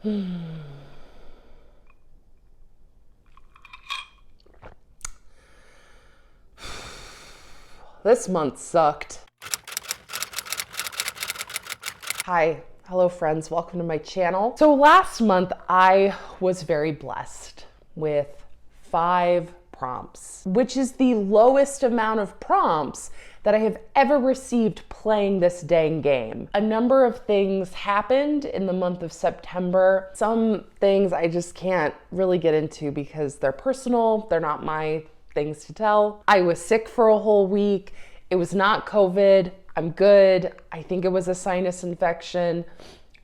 This month sucked. Hi, hello friends, welcome to my channel. So last month I was very blessed with 5 prompts, which is the lowest amount of prompts that I have ever received playing this dang game. A number of things happened in the month of September. Some things I just can't really get into because they're personal, they're not my things to tell. I was sick for a whole week. It was not COVID. I'm good. I think it was a sinus infection.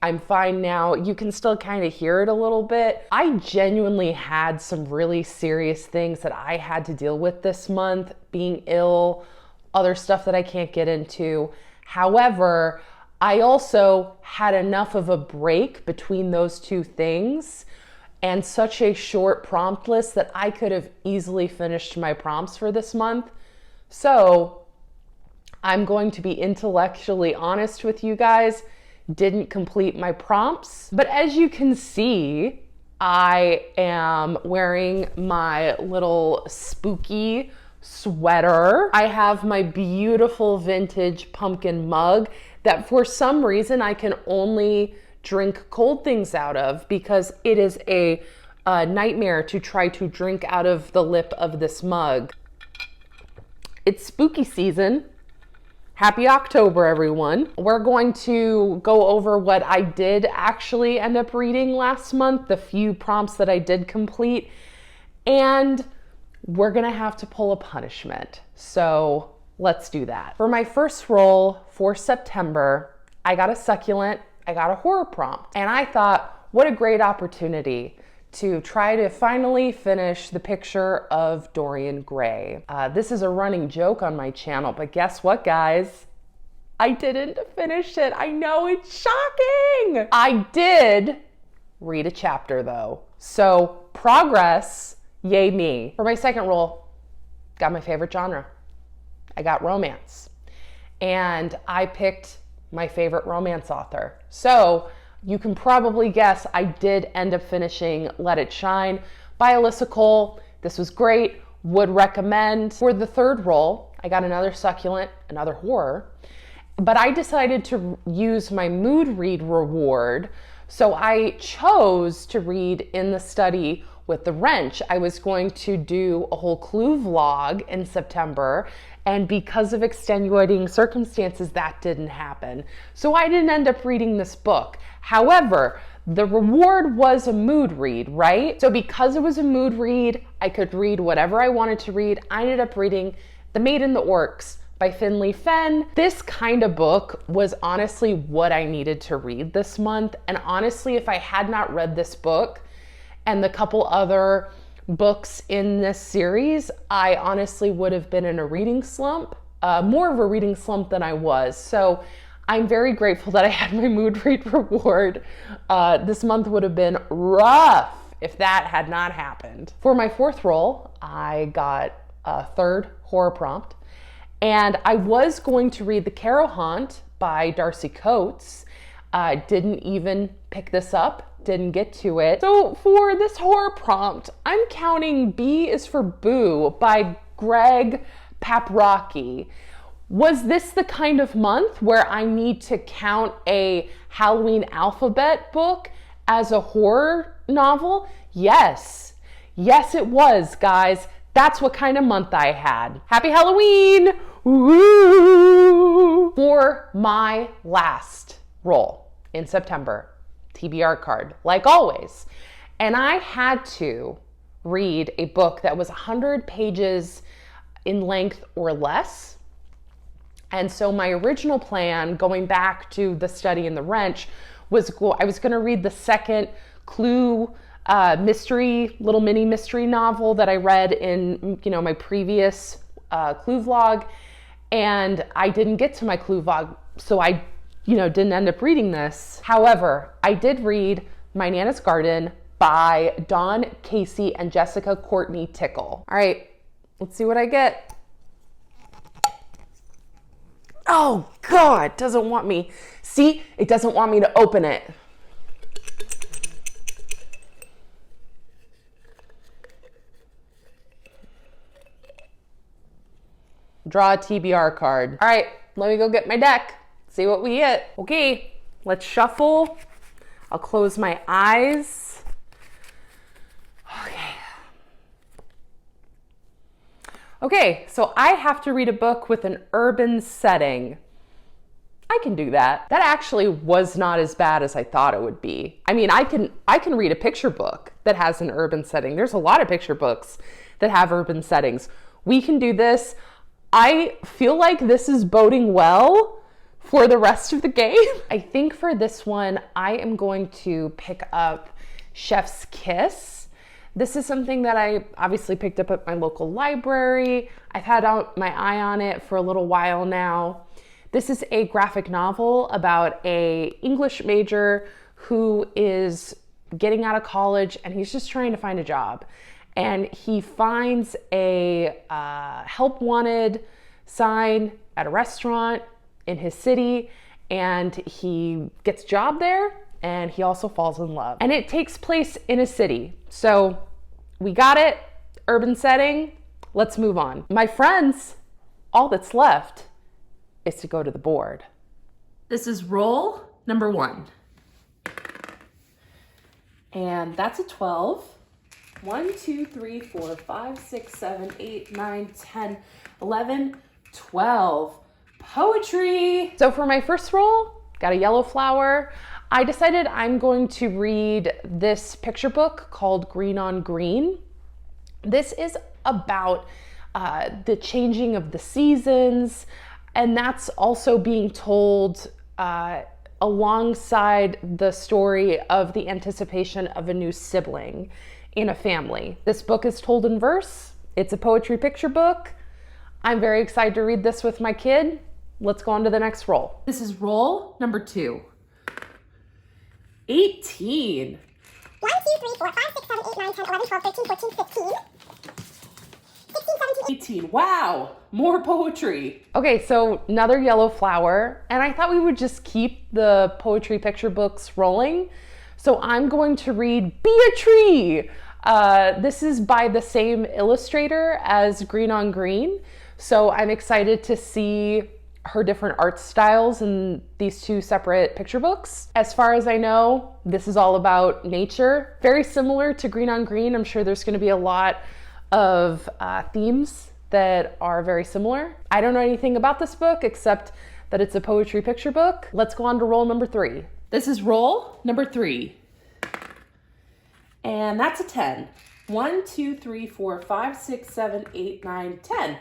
I'm fine now. You can still kind of hear it a little bit. I genuinely had some really serious things that I had to deal with this month, being ill, other stuff that I can't get into. However, I also had enough of a break between those two things and such a short prompt list that I could have easily finished my prompts for this month. So I'm going to be intellectually honest with you guys. Didn't complete my prompts, but as you can see, I am wearing my little spooky sweater. I have my beautiful vintage pumpkin mug that for some reason I can only drink cold things out of because it is a nightmare to try to drink out of the lip of this mug. It's spooky season. Happy October, everyone. We're going to go over what I did actually end up reading last month, the few prompts that I did complete, and we're gonna have to pull a punishment. So let's do that. For my first roll for September, I got a succulent, I got a horror prompt, and I thought, what a great opportunity to try to finally finish The Picture of Dorian Gray. This is a running joke on my channel, but guess what, guys? I didn't finish it. I know, it's shocking. I did read a chapter though. So progress, yay me. For my second roll, got my favorite genre. I got romance. And I picked my favorite romance author. So you can probably guess I did end up finishing Let It Shine by Alyssa Cole. This was great, would recommend. For the third roll, I got another succulent, another horror, but I decided to use my mood read reward. So I chose to read In the Study with the Wrench. I was going to do a whole Clue vlog in September, and because of extenuating circumstances, that didn't happen. So I didn't end up reading this book. However, the reward was a mood read, right? So because it was a mood read, I could read whatever I wanted to read. I ended up reading The Maid and the Orcs by Finley Fenn. This kind of book was honestly what I needed to read this month. And honestly, if I had not read this book and the couple other books in this series, I honestly would have been in a reading slump, more of a reading slump than I was. So I'm very grateful that I had my mood read reward. This month would have been rough if that had not happened. For my fourth roll, I got a third horror prompt, and I was going to read The Carrow Haunt by Darcy Coates. Didn't even pick this up. Didn't get to it. So for this horror prompt, I'm counting B is for Boo by Greg Paprocki. Was this the kind of month where I need to count a Halloween alphabet book as a horror novel? Yes. Yes, it was, guys. That's what kind of month I had. Happy Halloween! Woo! For my last roll in September, TBR card, like always. And I had to read a book that was 100 pages in length or less. And so my original plan, going back to The Study and the Wrench, was I was going to read the second Clue mystery, little mini mystery novel that I read in, my previous Clue vlog. And I didn't get to my Clue vlog, so I didn't end up reading this. However, I did read My Nana's Garden by Dawn Casey and Jessica Courtney Tickle. All right, let's see what I get. Oh God, it doesn't want me. See, it doesn't want me to open it. draw a TBR card. All right, let me go get my deck, see what we get. Okay, let's shuffle. I'll close my eyes. Okay. Okay, so I have to read a book with an urban setting. I can do that. That actually was not as bad as I thought it would be. I mean, I can read a picture book that has an urban setting. There's a lot of picture books that have urban settings. We can do this. I feel like this is boding well for the rest of the game. I think for this one, I am going to pick up Chef's Kiss. This is something that I obviously picked up at my local library. I've had my eye on it for a little while now. This is a graphic novel about an English major who is getting out of college and he's just trying to find a job. And he finds a help wanted sign at a restaurant in his city, and he gets a job there, and he also falls in love. And it takes place in a city. So we got it, urban setting, let's move on. My friends, all that's left is to go to the board. This is roll number 1. And that's a 12. 1, 2, 3, 4, 5, 6, 7, 8, 9, 10, 11, 12. Poetry. So for my first roll, got a yellow flower. I decided I'm going to read this picture book called Green on Green. This is about the changing of the seasons, and that's also being told alongside the story of the anticipation of a new sibling in a family. This book is told in verse. It's a poetry picture book. I'm very excited to read this with my kid. Let's go on to the next roll. This is roll number 2. 18. 1, 2, 3, 4, 5, 6, 7, 8, 9, 10, 11, 12, 13, 14, 15. 16, 17, 18. Wow, more poetry. Okay, so another yellow flower, and I thought we would just keep the poetry picture books rolling. So I'm going to read Be a Tree. This is by the same illustrator as Green on Green. So I'm excited to see her different art styles in these two separate picture books. As far as I know, this is all about nature. Very similar to Green on Green. I'm sure there's going to be a lot of themes that are very similar. I don't know anything about this book except that it's a poetry picture book. Let's go on to roll number 3. This is roll number 3. And that's a 10. 1, 2, 3, 4, 5, 6, 7, 8, 9, 10.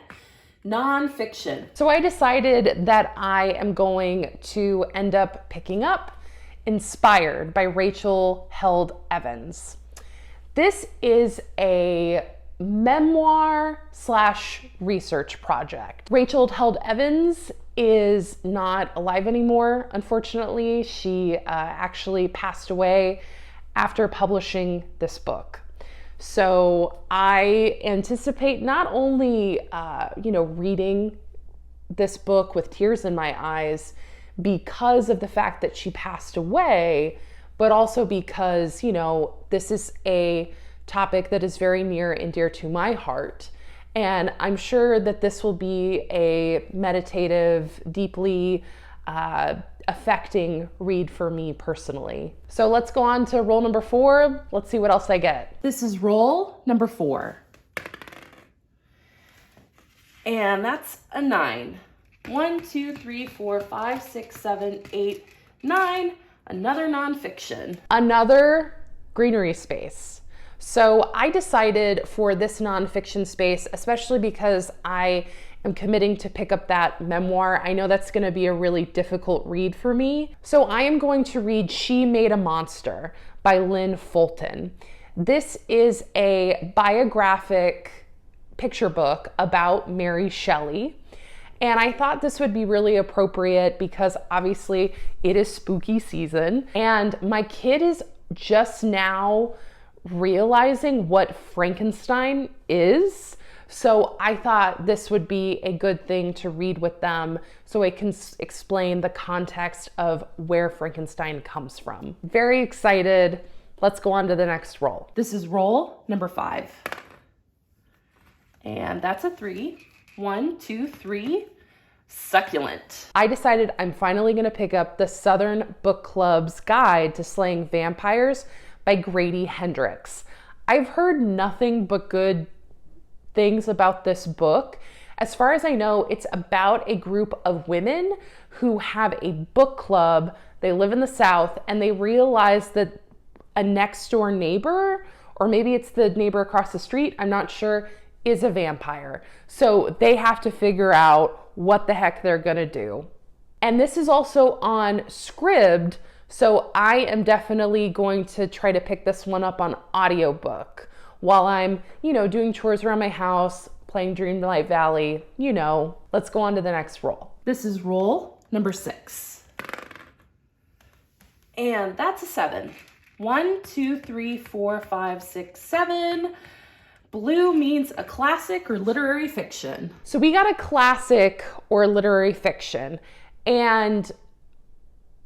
Nonfiction. So I decided that I am going to end up picking up Inspired by Rachel Held Evans. This is a memoir / research project. Rachel Held Evans is not alive anymore, unfortunately. She actually passed away after publishing this book. So I anticipate not only, reading this book with tears in my eyes because of the fact that she passed away, but also because, this is a topic that is very near and dear to my heart. And I'm sure that this will be a meditative, deeply affecting read for me personally. So let's go on to roll number 4. Let's see what else I get. This is roll number 4. And that's a 9. 1, 2, 3, 4, 5, 6, 7, 8, 9. Another nonfiction. Another greenery space. So I decided for this nonfiction space, especially because I am committing to pick up that memoir. I know that's going to be a really difficult read for me. So I am going to read She Made a Monster by Lynn Fulton. This is a biographic picture book about Mary Shelley. And I thought this would be really appropriate because obviously it is spooky season and my kid is just now realizing what Frankenstein is. So I thought this would be a good thing to read with them so it can explain the context of where Frankenstein comes from. Very excited. Let's go on to the next roll. This is roll number 5. And that's a 3. 1, 2, 3. Succulent. I decided I'm finally going to pick up the Southern Book Club's Guide to Slaying Vampires by Grady Hendrix. I've heard nothing but good things about this book. As far as I know, it's about a group of women who have a book club. They live in the South and they realize that a next door neighbor, or maybe it's the neighbor across the street, I'm not sure, is a vampire. So they have to figure out what the heck they're gonna do. And this is also on Scribd, so I am definitely going to try to pick this one up on audiobook while I'm, doing chores around my house, playing Dreamlight Valley, Let's go on to the next roll. This is roll number 6. And that's a 7. 1, 2, 3, 4, 5, 6, 7. Blue means a classic or literary fiction. So we got a classic or literary fiction, and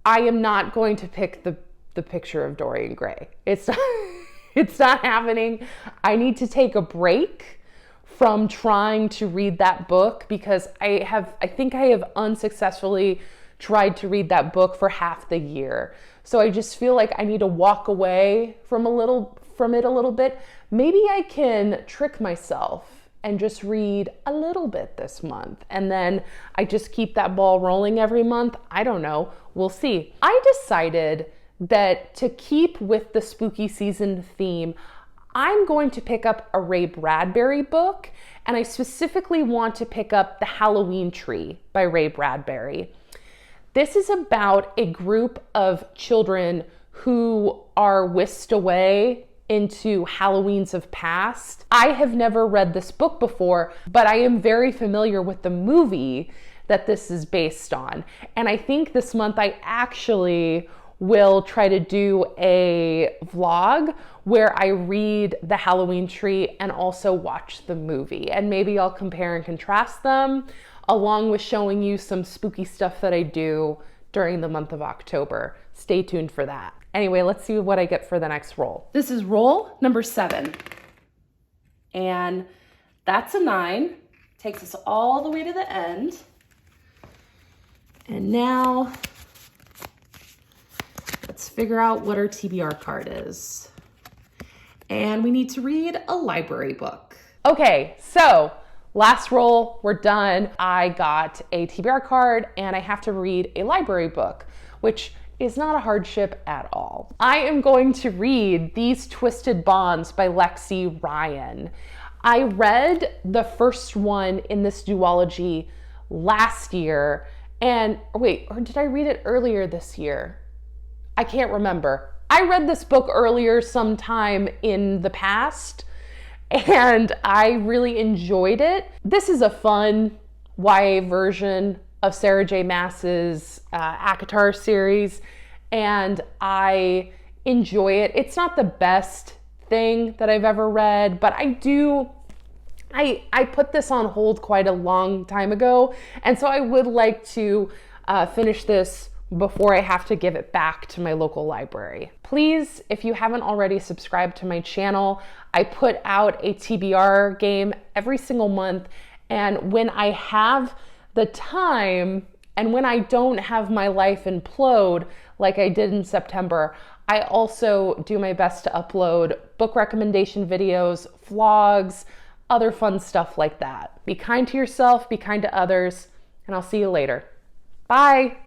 I am not going to pick the Picture of Dorian Gray. It's not happening. I need to take a break from trying to read that book because I think I have unsuccessfully tried to read that book for half the year. So I just feel like I need to walk away from it a little bit. Maybe I can trick myself and just read a little bit this month. And then I just keep that ball rolling every month. I don't know. We'll see. I decided that to keep with the spooky season theme, I'm going to pick up a Ray Bradbury book. And I specifically want to pick up The Halloween Tree by Ray Bradbury. This is about a group of children who are whisked away into Halloweens of past. I have never read this book before, but I am very familiar with the movie that this is based on. And I think this month I actually will try to do a vlog where I read The Halloween Tree and also watch the movie. And maybe I'll compare and contrast them along with showing you some spooky stuff that I do during the month of October. Stay tuned for that. Anyway, let's see what I get for the next roll. This is roll number 7. And that's a 9. Takes us all the way to the end. And now let's figure out what our TBR card is. And we need to read a library book. Okay, so last roll, we're done. I got a TBR card and I have to read a library book, which is not a hardship at all. I am going to read These Twisted Bonds by Lexi Ryan. I read the first one in this duology last year, and wait, or did I read it earlier this year? I can't remember. I read this book earlier sometime in the past, and I really enjoyed it. This is a fun YA version of Sarah J. Maas's ACOTAR series, and I enjoy it. It's not the best thing that I've ever read, but I put this on hold quite a long time ago, and so I would like to finish this before I have to give it back to my local library. Please, if you haven't already subscribed to my channel, I put out a TBR game every single month, and when I have the time and when I don't have my life implode like I did in September, I also do my best to upload book recommendation videos, vlogs, other fun stuff like that. Be kind to yourself, be kind to others, and I'll see you later. Bye.